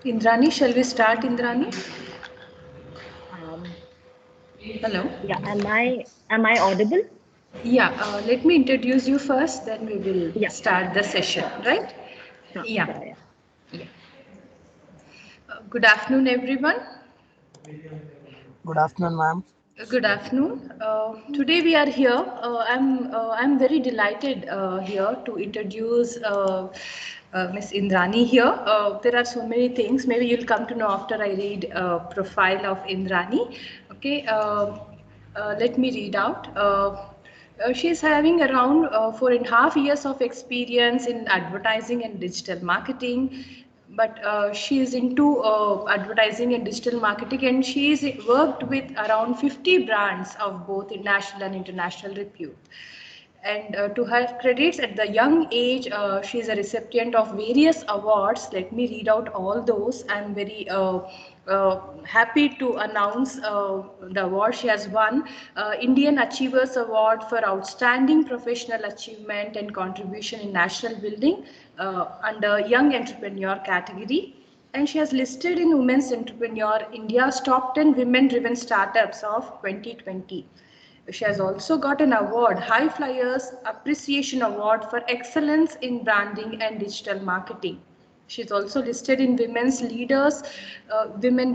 Indrani, shall we start, Indrani? Um, Hello. yeah, am I audible? Yeah, let me introduce you first, then we will Yeah, start the session, sure, right? sure, Yeah. sure, yeah. Yeah. Good afternoon, everyone. Good afternoon, ma'am. Good afternoon. Today we are here. I'm very delighted here to introduce Ms. Indrani here. There are so many things. Maybe you'll come to know after I read profile of Indrani. Okay. Let me read out. She's having around 4.5 years of experience in advertising and digital marketing, but she is into advertising and digital marketing, and she's worked with around 50 brands of both national and international repute. And to her credits, at the young age, she is a recipient of various awards. Let me read out all those. I'm very happy to announce the award she has won. Indian Achievers Award for Outstanding Professional Achievement and Contribution in National Building under Young Entrepreneur category. And she has listed in Women's Entrepreneur India's top 10 women-driven startups of 2020. She has also got an award, High Flyers Appreciation Award for Excellence in Branding and Digital Marketing. She's also listed in Women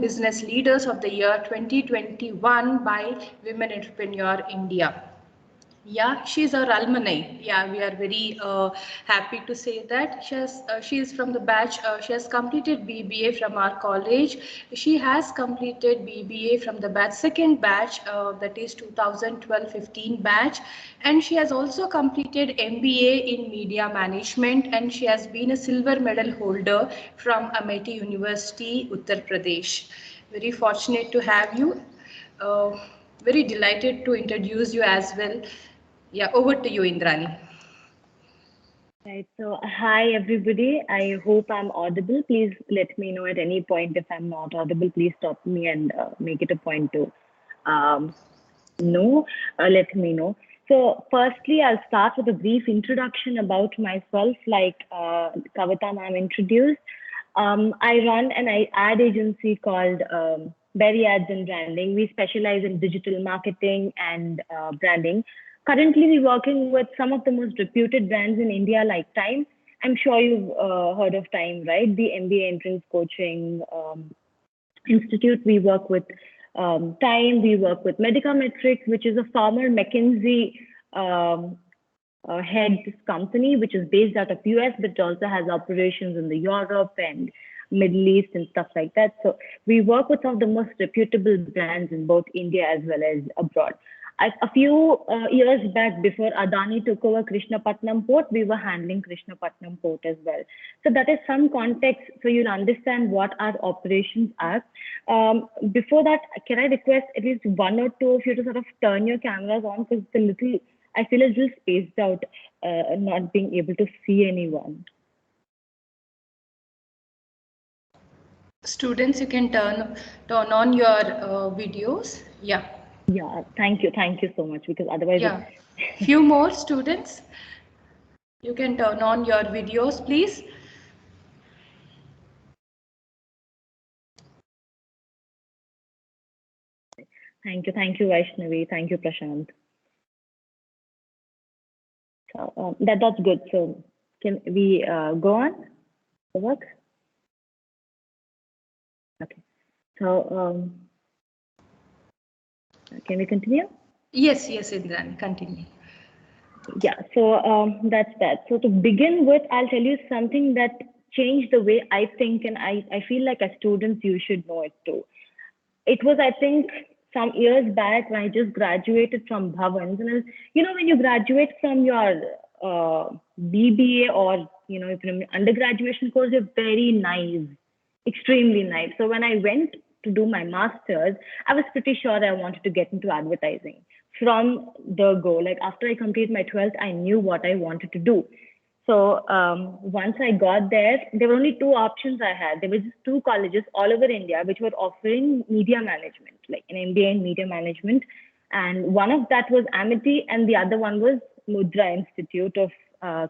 Business Leaders of the Year 2021 by Women Entrepreneur India. Yeah, she's our alumni. Yeah, we are very happy to say that she is from the batch. She has completed BBA from our college. She has completed BBA from the batch second batch, that is 2012-15 batch, and she has also completed MBA in media management, and she has been a silver medal holder from Amity University, Uttar Pradesh. Very fortunate to have you. Uh, Very delighted to introduce you as well. Yeah, over to you, Indrani. Right. So, hi everybody. I hope I'm audible. Please let me know at any point if I'm not audible. Please stop me and make it a point to um, know. Let me know. So, firstly, I'll start with a brief introduction about myself, like Kavita ma'am introduced. I run an ad agency called Berry Ads and Branding. We specialize in digital marketing and branding. Currently, we're working with some of the most reputed brands in India, like Time. I'm sure you've heard of Time, right? The MBA entrance coaching institute. We work with Time. We work with Medicametrics, which is a former McKinsey head company, which is based out of US, but also has operations in the Europe and Middle East and stuff like that. So we work with some of the most reputable brands in both India as well as abroad. A few years back, before Adani took over Krishnapatnam port, we were handling Krishnapatnam port as well. So that is some context so you'll understand what our operations are. Before that, can I request at least one or two of you to sort of turn your cameras on, because it's a little, I feel a little spaced out, not being able to see anyone. Students, you can turn on your videos. Yeah, Yeah, thank you so much, because otherwise yeah. Few more students. You can turn on your videos, please. thank you, Vaishnavi, thank you, Prashant. So that's good. So can we go on? The work? Okay. So can we continue? Yes, yes, Indrani, continue. Yeah, so that's that. So to begin with, I'll tell you something that changed the way I think, and I feel like as students, you should know it too. It was, I think, some years back when I just graduated from Bhavans. And, when you graduate from your BBA or, if you're in undergraduation course, you're very naive, extremely naive. So when I went to do my master's, I was pretty sure I wanted to get into advertising from the go. Like after I completed my 12th, I knew what I wanted to do. So once I got there, there were only two options I had. There were just two colleges all over India which were offering media management, like an MBA in media management. And one of that was Amity, and the other one was Mudra Institute of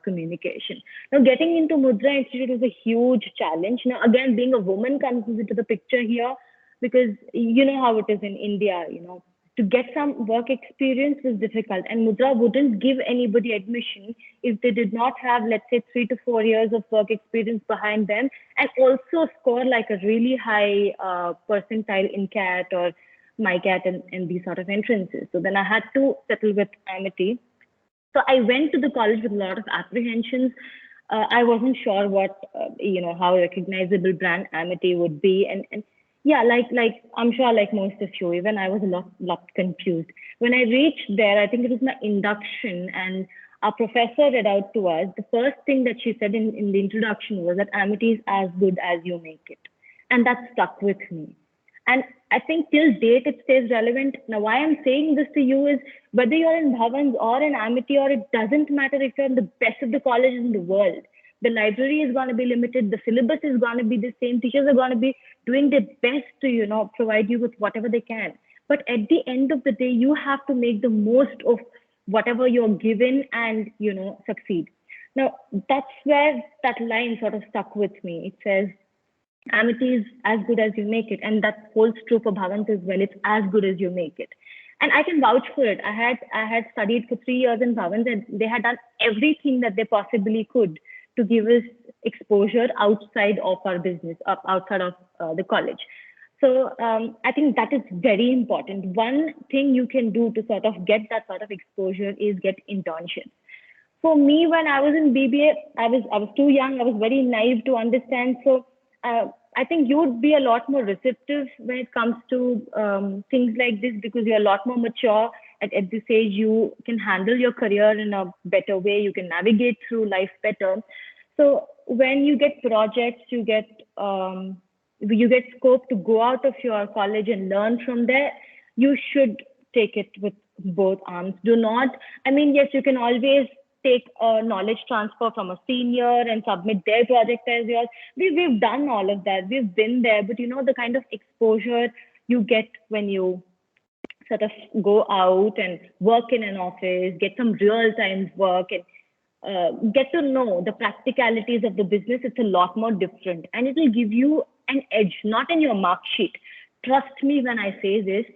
communication. Now, getting into Mudra Institute was a huge challenge. Now, again, being a woman comes into the picture here because you know how it is in India, to get some work experience was difficult, and Mudra wouldn't give anybody admission if they did not have, let's say, 3 to 4 years of work experience behind them, and also score like a really high percentile in CAT or MyCat and these sort of entrances. So then I had to settle with Amity. So I went to the college with a lot of apprehensions. I wasn't sure what, how recognizable brand Amity would be, and yeah, like I'm sure, like most of you, even I was a lot confused. When I reached there, I think it was my induction, and our professor read out to us. The first thing that she said in the introduction was that Amity is as good as you make it. And that stuck with me. And I think till date it stays relevant. Now, why I'm saying this to you is whether you're in Bhavans or in Amity, or it doesn't matter if you're in the best of the colleges in the world. The library is going to be limited. The syllabus is going to be the same. Teachers are going to be doing their best to, provide you with whatever they can. But at the end of the day, you have to make the most of whatever you're given and, succeed. Now, that's where that line sort of stuck with me. It says, Amity is as good as you make it. And that holds true for Bhavans as well. It's as good as you make it. And I can vouch for it. I had studied for 3 years in Bhavans, and they had done everything that they possibly could to give us exposure outside of our business, outside of the college. So I think that is very important. One thing you can do to sort of get that sort of exposure is get internships. For me, when I was in BBA, I was too young. I was very naive to understand. So I think you would be a lot more receptive when it comes to things like this, because you're a lot more mature. At this age, you can handle your career in a better way. You can navigate through life better. So when you get projects, you get scope to go out of your college and learn from there. You should take it with both arms. Do not, yes, you can always take a knowledge transfer from a senior and submit their project as yours. We've done all of that. We've been there, but the kind of exposure you get when you sort of go out and work in an office, get some real time work, and get to know the practicalities of the business, it's a lot more different. And it will give you an edge, not in your mark sheet. Trust me when I say this,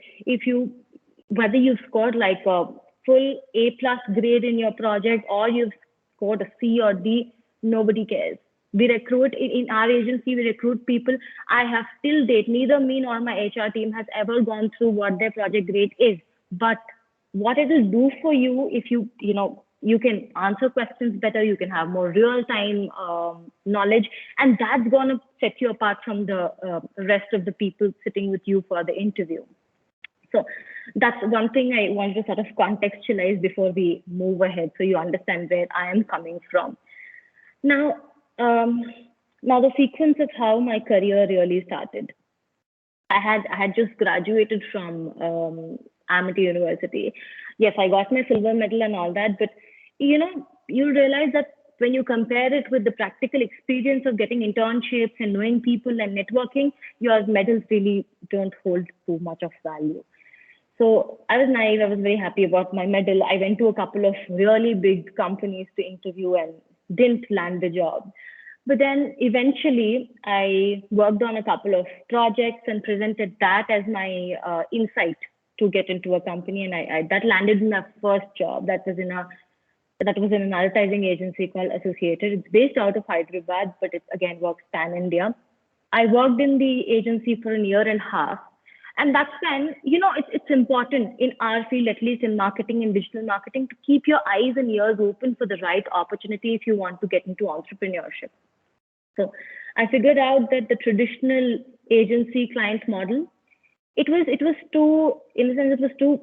whether you've scored like a full A+ grade in your project or you've scored a C or D, nobody cares. We recruit in our agency, we recruit people. I have till date, neither me nor my HR team has ever gone through what their project grade is. But what it will do for you, if you can answer questions better, you can have more real-time knowledge, and that's going to set you apart from the rest of the people sitting with you for the interview. So that's one thing I wanted to sort of contextualize before we move ahead, so you understand where I am coming from. Now the sequence of how my career really started. I had just graduated from Amity University. Yes, I got my silver medal and all that, but you realize that when you compare it with the practical experience of getting internships and knowing people and networking, your medals really don't hold too much of value. So I was naive. I was very happy about my medal. I went to a couple of really big companies to interview and didn't land the job. But then eventually I worked on a couple of projects and presented that as my insight to get into a company. And I that landed in my first job. That was in an advertising agency called Associated. It's based out of Hyderabad, but it again works pan-India. I worked in the agency for a year and a half. And that's when, it's important in our field, at least in marketing and digital marketing, to keep your eyes and ears open for the right opportunity if you want to get into entrepreneurship. So I figured out that the traditional agency client model, it was too, in a sense, it was too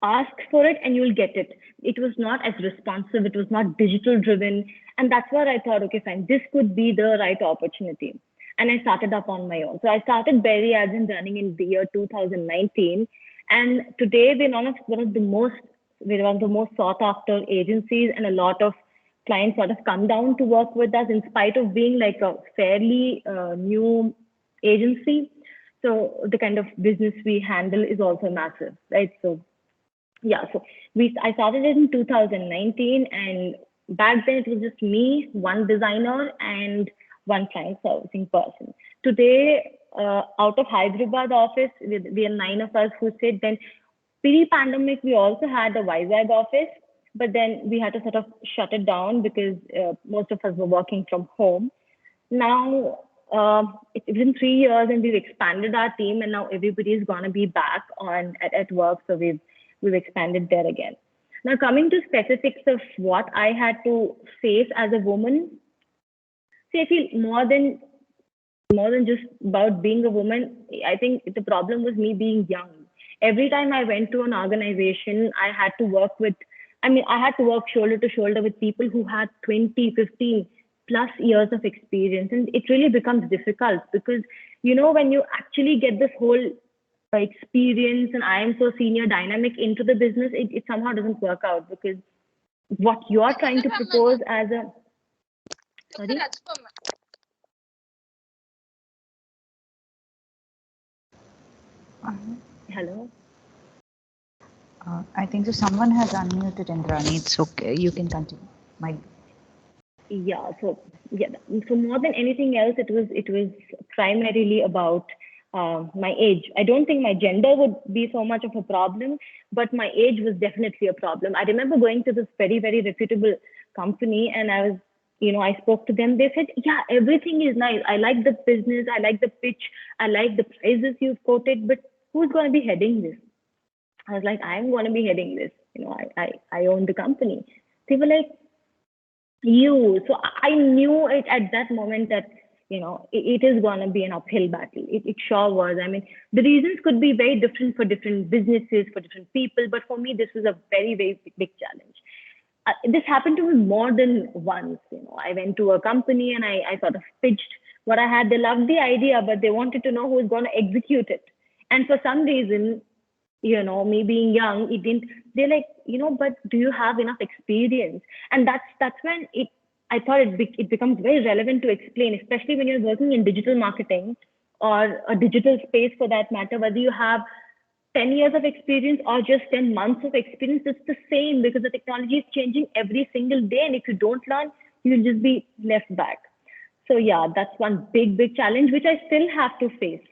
ask for it and you'll get it. It was not as responsive. It was not digital driven. And that's where I thought, okay, fine, this could be the right opportunity. And I started up on my own. So I started Berry Ads and Running in the year 2019. And today we're one of the most sought after agencies, and a lot of clients sort of come down to work with us in spite of being like a fairly new agency. So the kind of business we handle is also massive, right? So yeah, so I started it in 2019, and back then it was just me, one designer, and one client servicing person. Today, out of Hyderabad office, we are 9 of us who sit. Then pre-pandemic, we also had a Vizag office, but then we had to sort of shut it down because most of us were working from home. Now, it's been 3 years and we've expanded our team, and now everybody is gonna be back at work. So we've expanded there again. Now, coming to specifics of what I had to face as a woman, see, I feel more than just about being a woman. I think the problem was me being young. Every time I went to an organization, I had to work shoulder to shoulder with people who had 20, 15 plus years of experience. And it really becomes difficult because, when you actually get this whole experience and I am so senior dynamic into the business, it somehow doesn't work out because what you're trying to propose as a, sorry? Hello? I think so someone has unmuted Indrani. It's okay. You can continue. Yeah, so yeah, so more than anything else, it was primarily about my age. I don't think my gender would be so much of a problem, but my age was definitely a problem. I remember going to this very, very reputable company, and I spoke to them. They said, yeah, everything is nice. I like the business, I like the pitch, I like the prices you've quoted, but who's going to be heading this? I was like, I'm going to be heading this. I own the company. They were like, you. So I knew it at that moment that, it is going to be an uphill battle. It sure was. I mean, the reasons could be very different for different businesses, for different people. But for me, this was a very, very big challenge. This happened to me more than once. I went to a company and I sort of pitched what I had. They loved the idea, but they wanted to know who's going to execute it. And for some reason, me being young, it didn't, they're like, but do you have enough experience? And that's when I thought it becomes very relevant to explain, especially when you're working in digital marketing or a digital space for that matter, whether you have 10 years of experience or just 10 months of experience, it's the same because the technology is changing every single day. And if you don't learn, you'll just be left back. So yeah, that's one big, big challenge, which I still have to face.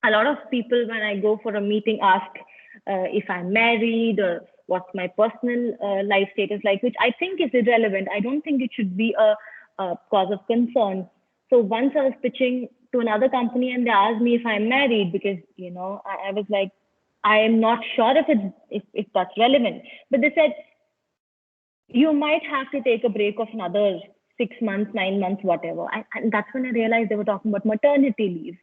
A lot of people, when I go for a meeting, ask if I'm married or what's my personal life status like, which I think is irrelevant. I don't think it should be a cause of concern. So once I was pitching to another company and they asked me if I'm married because, I was like, I am not sure if that's relevant. But they said, you might have to take a break of another 6 months, 9 months, whatever. And that's when I realized they were talking about maternity leave.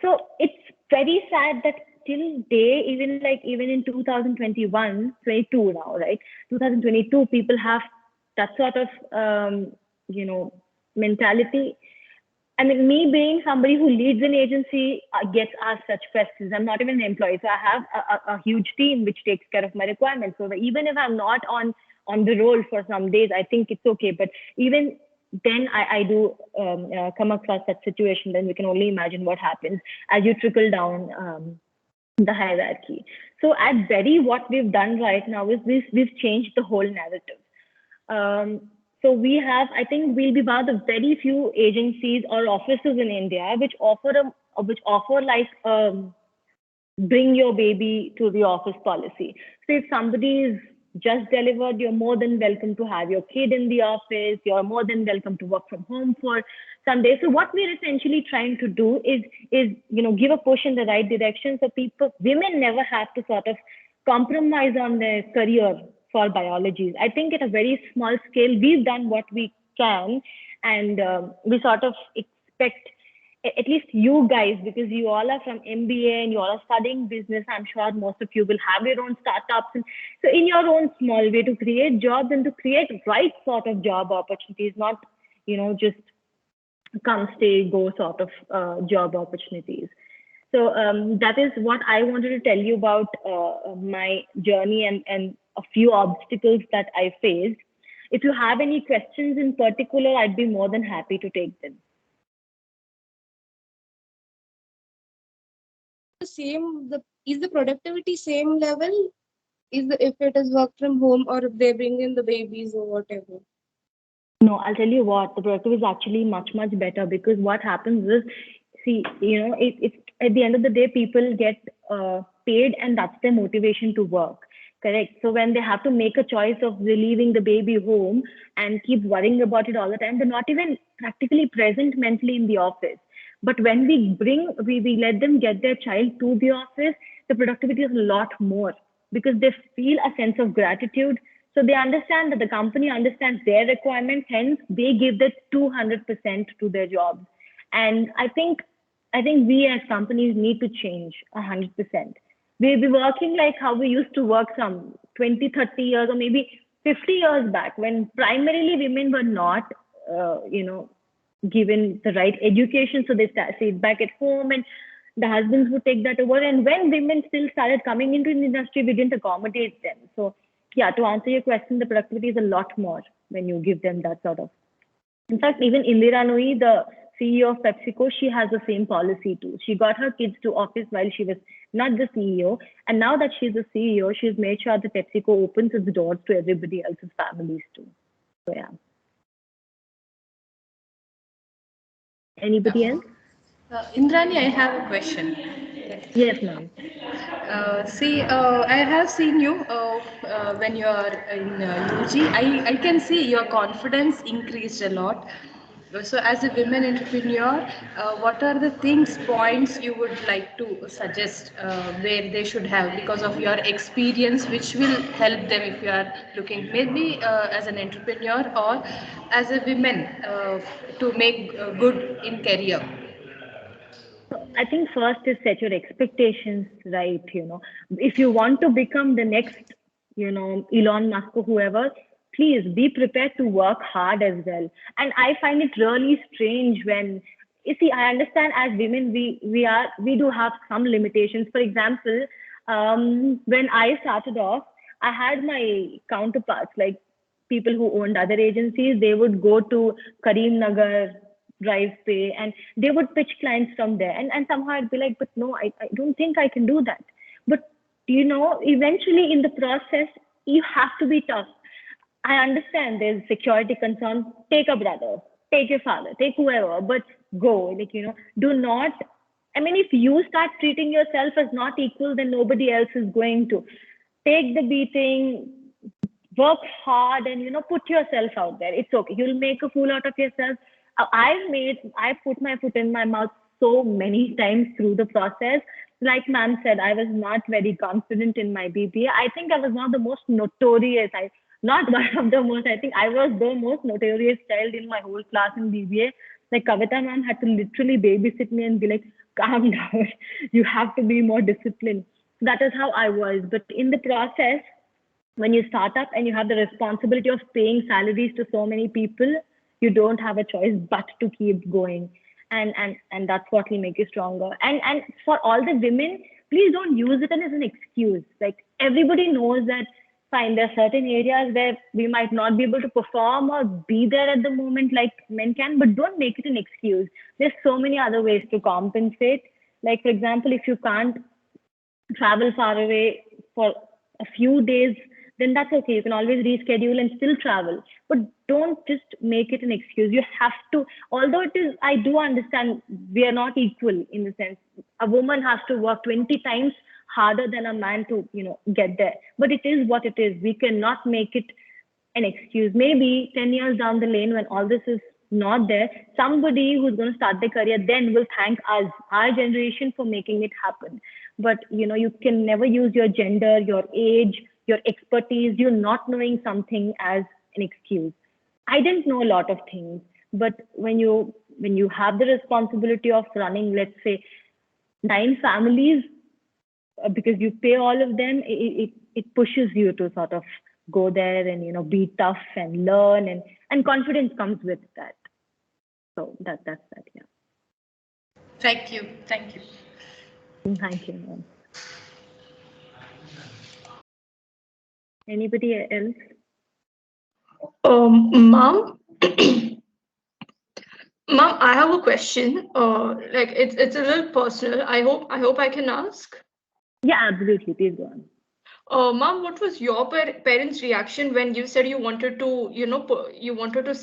So it's very sad that till day, even in 2021, 22 now, right? 2022, people have that sort of mentality. I mean, me being somebody who leads an agency gets asked such questions. I'm not even an employee, so I have a huge team which takes care of my requirements. So even if I'm not on the roll for some days, I think it's okay. But even then I do come across that situation, then we can only imagine what happens as you trickle down the hierarchy. So at Berry, what we've done right now is we've changed the whole narrative. So we have, I think we'll be one of the very few agencies or offices in India which offer like bring your baby to the office policy. So if somebody is just delivered, you're more than welcome to have your kid in the office. You're more than welcome to work from home for some days. So what we're essentially trying to do is give a push in the right direction so women never have to sort of compromise on their career for biology. I think at a very small scale, we've done what we can, and we sort of expect at least you guys, because you all are from MBA and you all are studying business, I'm sure most of you will have your own startups. And so in your own small way to create jobs and to create right sort of job opportunities, not, just come, stay, go sort of job opportunities. So that is what I wanted to tell you about my journey and a few obstacles that I faced. If you have any questions in particular, I'd be more than happy to take them. Is the productivity same level if it is work from home or if they bring in the babies or whatever? No, I'll tell you what, the productive is actually much, much better because what happens is, see, it's at the end of the day, people get paid and that's their motivation to work. Correct. So when they have to make a choice of leaving the baby home and keep worrying about it all the time, they're not even practically present mentally in the office. But when we let them get their child to the office, the productivity is a lot more because they feel a sense of gratitude. So they understand that the company understands their requirements, hence they give the 200% to their jobs. And I think we as companies need to change 100%. We'll be working like how we used to work some 20, 30 years or maybe 50 years back when primarily women were not, given the right education. So they stayed back at home and the husbands would take that over. And when women still started coming into the industry, we didn't accommodate them. So yeah, to answer your question, the productivity is a lot more when you give them that sort of. In fact, even Indira Nooyi, the CEO of PepsiCo, she has the same policy too. She got her kids to office while she was not the CEO. And now that she's the CEO, she's made sure that PepsiCo opens its doors to everybody else's families too. So yeah. Anybody else? Indrani, I have a question. Yes, ma'am. I have seen you when you are in UG. I can see your confidence increased a lot. So, as a women entrepreneur, what are the things, points you would like to suggest where they should have because of your experience, which will help them if you are looking maybe as an entrepreneur or as a woman to make good in career? I think first is set your expectations right. If you want to become the next, Elon Musk or whoever, please be prepared to work hard as well. And I find it really strange when you see, I understand as women, we do have some limitations. For example, when I started off, I had my counterparts like people who owned other agencies. They would go to Kareem Nagar, Drive Pay, and they would pitch clients from there. And somehow I'd be like, but no, I don't think I can do that. But eventually in the process, you have to be tough. I understand there's security concerns. Take a brother, take your father, take whoever, but go. Do not. I mean, if you start treating yourself as not equal, then nobody else is going to. Take the beating, work hard, and put yourself out there. It's okay. You'll make a fool out of yourself. I put my foot in my mouth so many times through the process. Like ma'am said, I was not very confident in my BBA. I think I was one of the most notorious. Not one of the most. I think I was the most notorious child in my whole class in BBA. Like Kavita ma'am had to literally babysit me and be like, calm down. You have to be more disciplined. That is how I was. But in the process, when you start up and you have the responsibility of paying salaries to so many people, you don't have a choice but to keep going. And that's what will make you stronger. And for all the women, please don't use it as an excuse. Like everybody knows that fine, there are certain areas where we might not be able to perform or be there at the moment like men can, but don't make it an excuse. There's so many other ways to compensate. Like for example, if you can't travel far away for a few days, then that's okay. You can always reschedule and still travel. But don't just make it an excuse. You have to, although it is, I do understand we are not equal in the sense a woman has to work 20 times harder than a man to, get there. But it is what it is. We cannot make it an excuse. Maybe 10 years down the lane when all this is not there, somebody who's going to start their career then will thank us, our generation, for making it happen. But you can never use your gender, your age, your expertise, you not knowing something as an excuse. I didn't know a lot of things, but when you have the responsibility of running, let's say, 9 families, because you pay all of them, it pushes you to sort of go there and be tough and learn, and confidence comes with that. So that's that. Yeah. Thank you. Thank you. Thank you, ma'am. Anybody else? Mom, mom, I have a question. Like it's a little personal. I hope I can ask. Yeah, absolutely. Please go on. Mom, what was your parents' reaction when you said you wanted to, you wanted to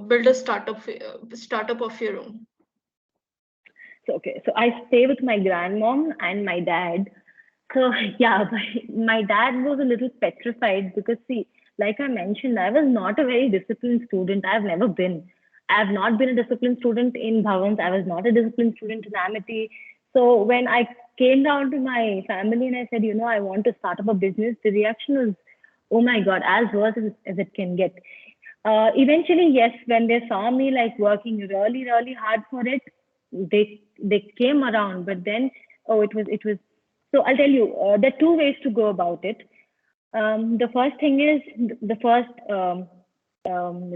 build a startup of your own? So okay, so I stay with my grandmom and my dad. So yeah, my dad was a little petrified because see, like I mentioned, I was not a very disciplined student. I've never been. I have not been a disciplined student in Bhavans. I was not a disciplined student in Amity. So when I came down to my family and I said, I want to start up a business, the reaction was, oh my God, as worse as it can get. Eventually, yes, when they saw me like working really, really hard for it, they came around. But then, oh, it was. So I'll tell you, there are two ways to go about it. The first thing is the first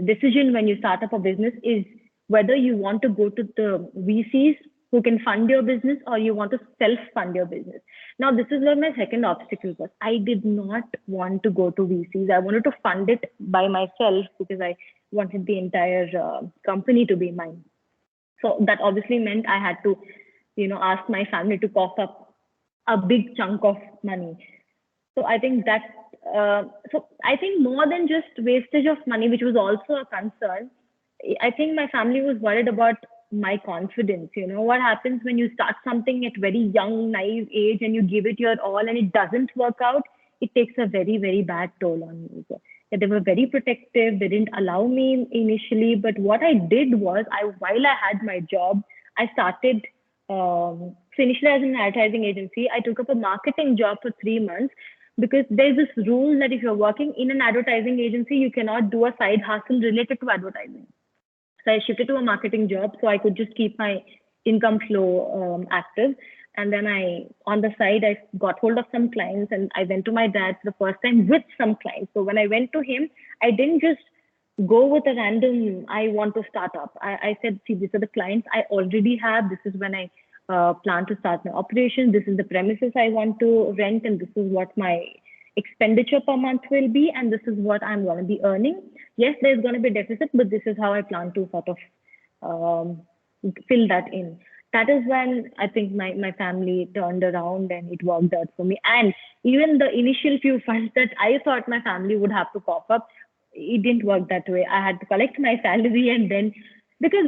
decision when you start up a business is whether you want to go to the VCs who can fund your business or you want to self fund your business. Now, this is where my second obstacle was. I did not want to go to VCs. I wanted to fund it by myself because I wanted the entire company to be mine. So that obviously meant I had to, ask my family to cough up a big chunk of money. So I think that, so I think more than just wastage of money, which was also a concern, I think my family was worried about my confidence. What happens when you start something at very young, naive age and you give it your all and it doesn't work out, it takes a very, very bad toll on you. So, yeah, they were very protective. They didn't allow me initially. But what I did was, while I had my job, I started finished as an advertising agency. I took up a marketing job for 3 months because there's this rule that if you're working in an advertising agency, you cannot do a side hustle related to advertising. So I shifted to a marketing job so I could just keep my income flow active. And then on the side, I got hold of some clients and I went to my dad for the first time with some clients. So when I went to him, I didn't just go with a random, I want to start up. I said, see, these are the clients I already have. This is when I plan to start my operation. This is the premises I want to rent, and this is what my expenditure per month will be, and this is what I'm going to be earning. Yes, there's going to be a deficit, but this is how I plan to sort of fill that in. That is when I think my family turned around and it worked out for me. And even the initial few funds that I thought my family would have to cough up, it didn't work that way. I had to collect my salary and then because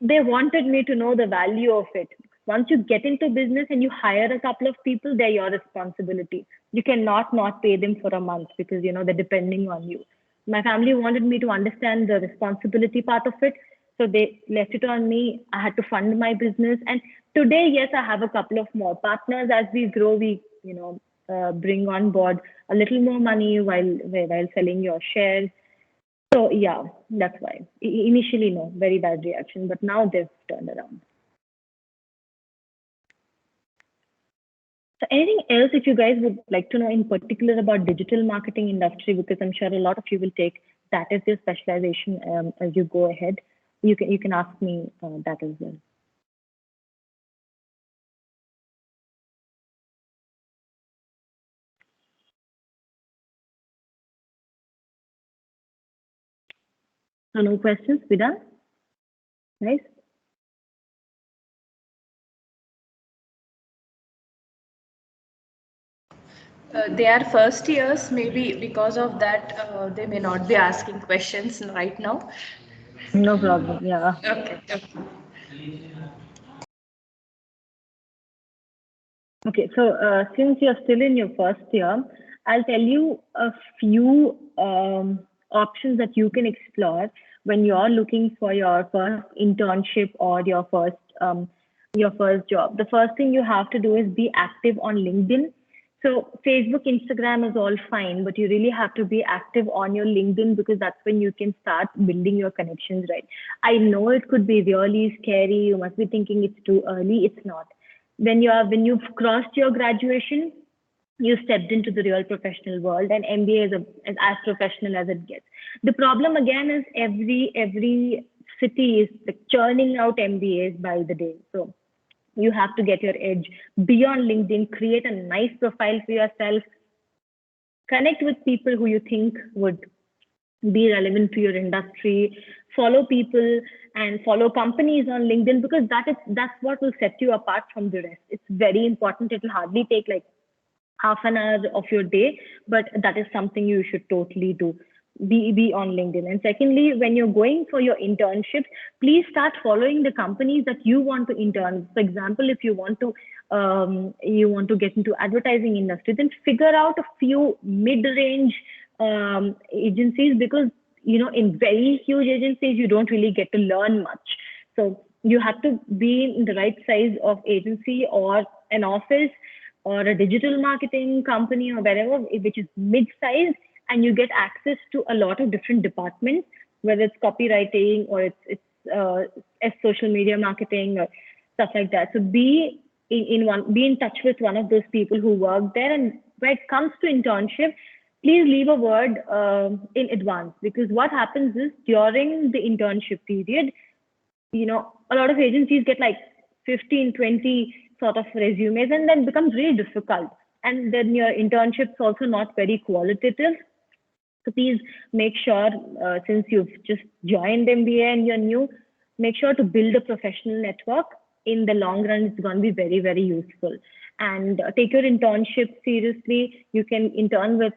they wanted me to know the value of it. Once you get into business and you hire a couple of people, they're your responsibility. You cannot not pay them for a month because they're depending on you. My family wanted me to understand the responsibility part of it. So they left it on me. I had to fund my business. And today, yes, I have a couple of more partners. As we grow, we, bring on board a little more money while selling your shares. So yeah, that's why. Initially, no, very bad reaction, but now they've turned around. So anything else if you guys would like to know in particular about digital marketing industry, because I'm sure a lot of you will take that as your specialization as you go ahead. You can ask me that as well. So no questions, we done? Nice. They are first years, maybe because of that, they may not be asking questions right now. No problem. Yeah. Okay, okay. Okay, so since you're still in your first year, I'll tell you a few options that you can explore when you're looking for your first internship or your first job. The first thing you have to do is be active on LinkedIn. So Facebook, Instagram is all fine, but you really have to be active on your LinkedIn because that's when you can start building your connections, right? I know it could be really scary. You must be thinking it's too early. It's not. When you've crossed your graduation, you stepped into the real professional world, and MBA is as professional as it gets. The problem again is every city is like churning out MBAs by the day. So you have to get your edge. Be on LinkedIn, create a nice profile for yourself, connect with people who you think would be relevant to your industry, follow people and follow companies on LinkedIn because that's what will set you apart from the rest. It's very important. It will hardly take like half an hour of your day, but that is something you should totally do. Be on LinkedIn. And secondly, when you're going for your internships, please start following the companies that you want to intern. For example, if you want to get into advertising industry, then figure out a few mid-range agencies, because in very huge agencies you don't really get to learn much. So you have to be in the right size of agency or an office or a digital marketing company or wherever, which is mid-sized, and you get access to a lot of different departments, whether it's copywriting or it's social media marketing or stuff like that. So be in touch with one of those people who work there. And when it comes to internship, please leave a word in advance, because what happens is during the internship period, a lot of agencies get like 15, 20 sort of resumes, and then it becomes really difficult. And then your internship's also not very qualitative. So please make sure, since you've just joined MBA and you're new, make sure to build a professional network. In the long run, it's going to be very, very useful. And take your internship seriously. You can intern with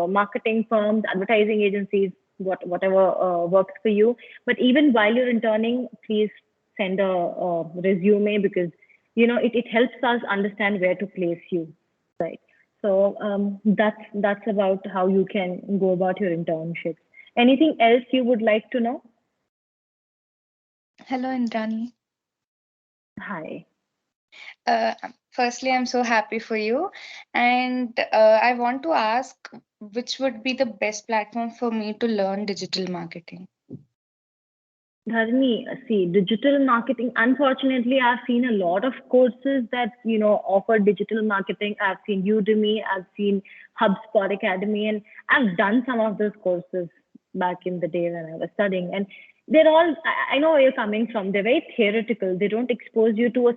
marketing firms, advertising agencies, whatever works for you. But even while you're interning, please send a resume, because it helps us understand where to place you, right? So that's about how you can go about your internships. Anything else you would like to know? Hello, Indrani. Hi. Firstly, I'm so happy for you. And I want to ask, which would be the best platform for me to learn digital marketing? Dharmi, see, digital marketing, unfortunately, I've seen a lot of courses that, offer digital marketing. I've seen Udemy, I've seen HubSpot Academy, and I've done some of those courses back in the day when I was studying. And they're all, I know where you're coming from. They're very theoretical. They don't expose you to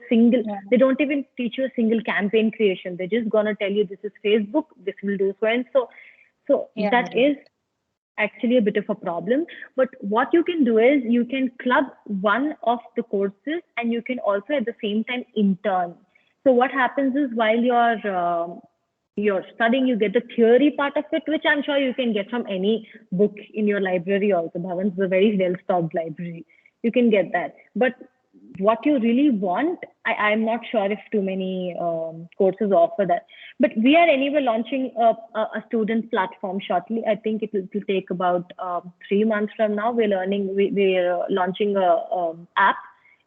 they don't even teach you a single campaign creation. They're just going to tell you this is Facebook, this will do so and so. So that is actually a bit of a problem. But what you can do is you can club one of the courses, and you can also at the same time intern. So what happens is, while you're studying, you get the theory part of it, which I'm sure you can get from any book in your library also. Bhavan's a very well-stocked library. You can get that. But what you really want, I'm not sure if too many courses offer that. But we are anyway launching a student platform shortly. I think it will take about 3 months from now. We're launching a app.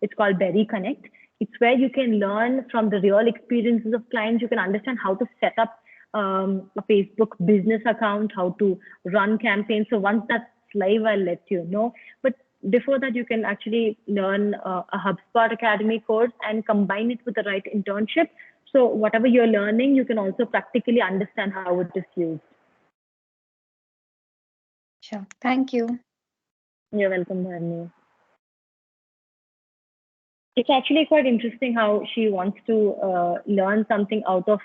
It's called Berry Connect. It's where you can learn from the real experiences of clients. You can understand how to set up a Facebook business account, how to run campaigns. So once that's live, I'll let you know. But before that, you can actually learn a HubSpot Academy course and combine it with the right internship. So whatever you're learning, you can also practically understand how it is used. Sure. Thank you. You're welcome, Dharmi. It's actually quite interesting how she wants to learn something out of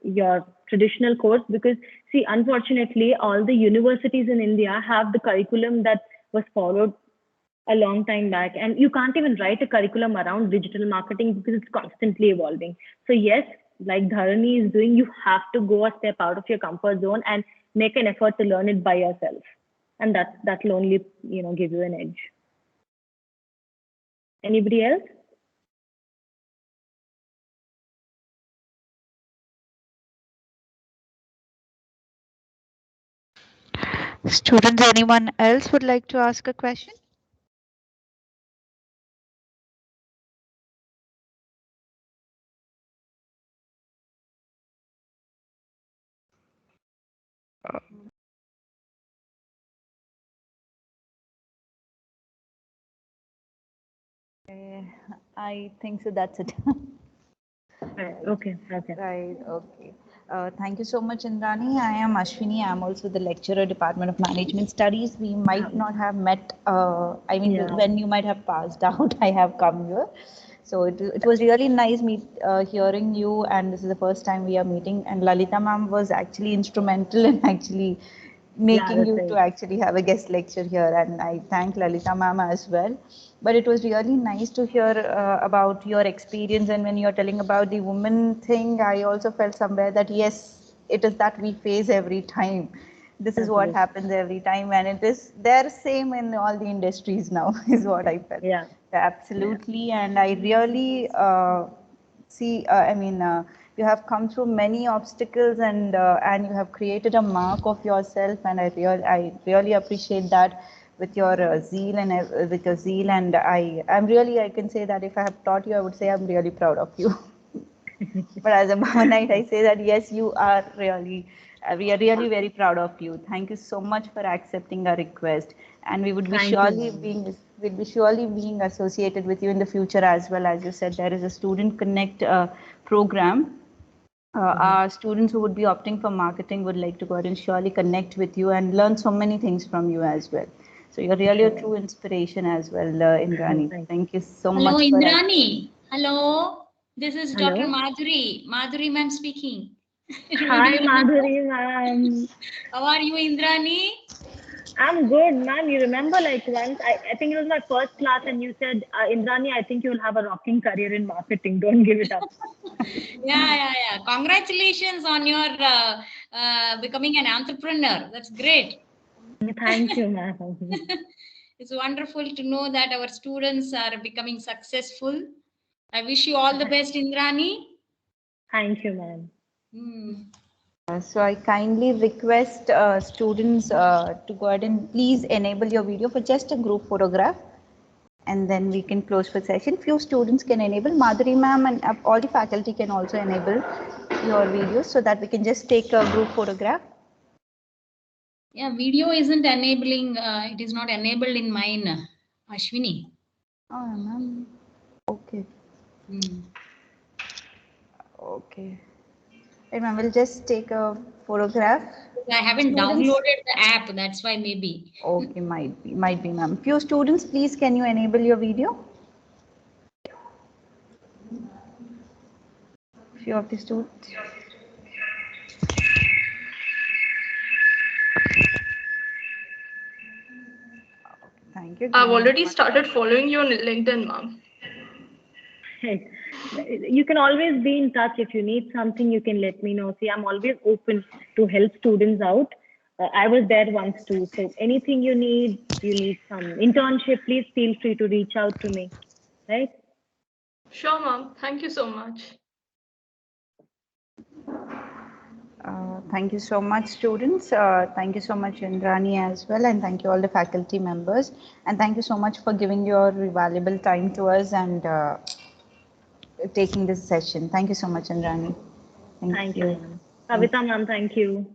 your traditional course, because see, unfortunately, all the universities in India have the curriculum that was followed a long time back, and you can't even write a curriculum around digital marketing because it's constantly evolving. So yes, like Dharani is doing, you have to go a step out of your comfort zone and make an effort to learn it by yourself, and that will only give you an edge. Anybody else? Students, anyone else would like to ask a question? I think so. That's it. Okay. Right. Okay. Thank you so much, Indrani. I am Ashwini. I am also the lecturer, Department of Management Studies. We might not have met. When you might have passed out, I have come here. So it was really nice hearing you. And this is the first time we are meeting. And Lalita ma'am was actually instrumental in actually making you that's to right. actually have a guest lecture here, and I thank Lalita ma'am as well. But it was really nice to hear about your experience, and when you're telling about the woman thing, I also felt somewhere that yes, it is that we face every time. This is what Absolutely. happens every time, and it is there same in all the industries now is what I felt. Yeah. Absolutely, and I really see. You have come through many obstacles, and you have created a mark of yourself, and I really appreciate that with your zeal and with your zeal. And I can say that if I have taught you, I would say I'm really proud of you. But as a Bhavanite, I say that yes, you are really, we are really very proud of you. Thank you so much for accepting our request, and we would be Thank you, ma'am. we'll be surely being associated with you in the future as well. As you said, there is a Student Connect program. Our students who would be opting for marketing would like to go ahead and surely connect with you and learn so many things from you as well. So you're really a Sure. true inspiration as well, Indrani. Thank Thank you so Hello, much for that. Indrani. Hello, this is Dr. Hello. Madhuri. Madhuri ma'am speaking. Hi, Remember? Madhuri, ma'am. How are you, Indrani? I'm good, ma'am. You remember, like once I think it was my first class, and you said, Indrani, I think you'll have a rocking career in marketing. Don't give it up. Yeah. Congratulations on your becoming an entrepreneur. That's great. Thank you, ma'am. It's wonderful to know that our students are becoming successful. I wish you all the best, Indrani. Thank you, ma'am. So I kindly request students to go ahead and please enable your video for just a group photograph, and then we can close for session. Few students can enable. Madhuri ma'am and all the faculty can also enable your videos so that we can just take a group photograph. Yeah, video isn't enabling. It is not enabled in mine, Ashwini. Oh, ma'am. Okay. Okay. Hey, ma'am, we'll just take a photograph. I haven't downloaded the app. That's why maybe. Okay, might be, ma'am. Few students, please, can you enable your video? Few of the students. Thank you. I've already started following you on LinkedIn, ma'am. You can always be in touch. If you need something, you can let me know. See, I'm always open to help students out. I was there once too. So anything you need some internship, please feel free to reach out to me. Right? Sure, ma'am. Thank you so much. Thank you so much, students. Thank you so much, Indrani, as well. And thank you all the faculty members. And thank you so much for giving your valuable time to us and taking this session. Thank you so much, Indrani. Thank you, ma'am. Kavita, ma'am, thank you.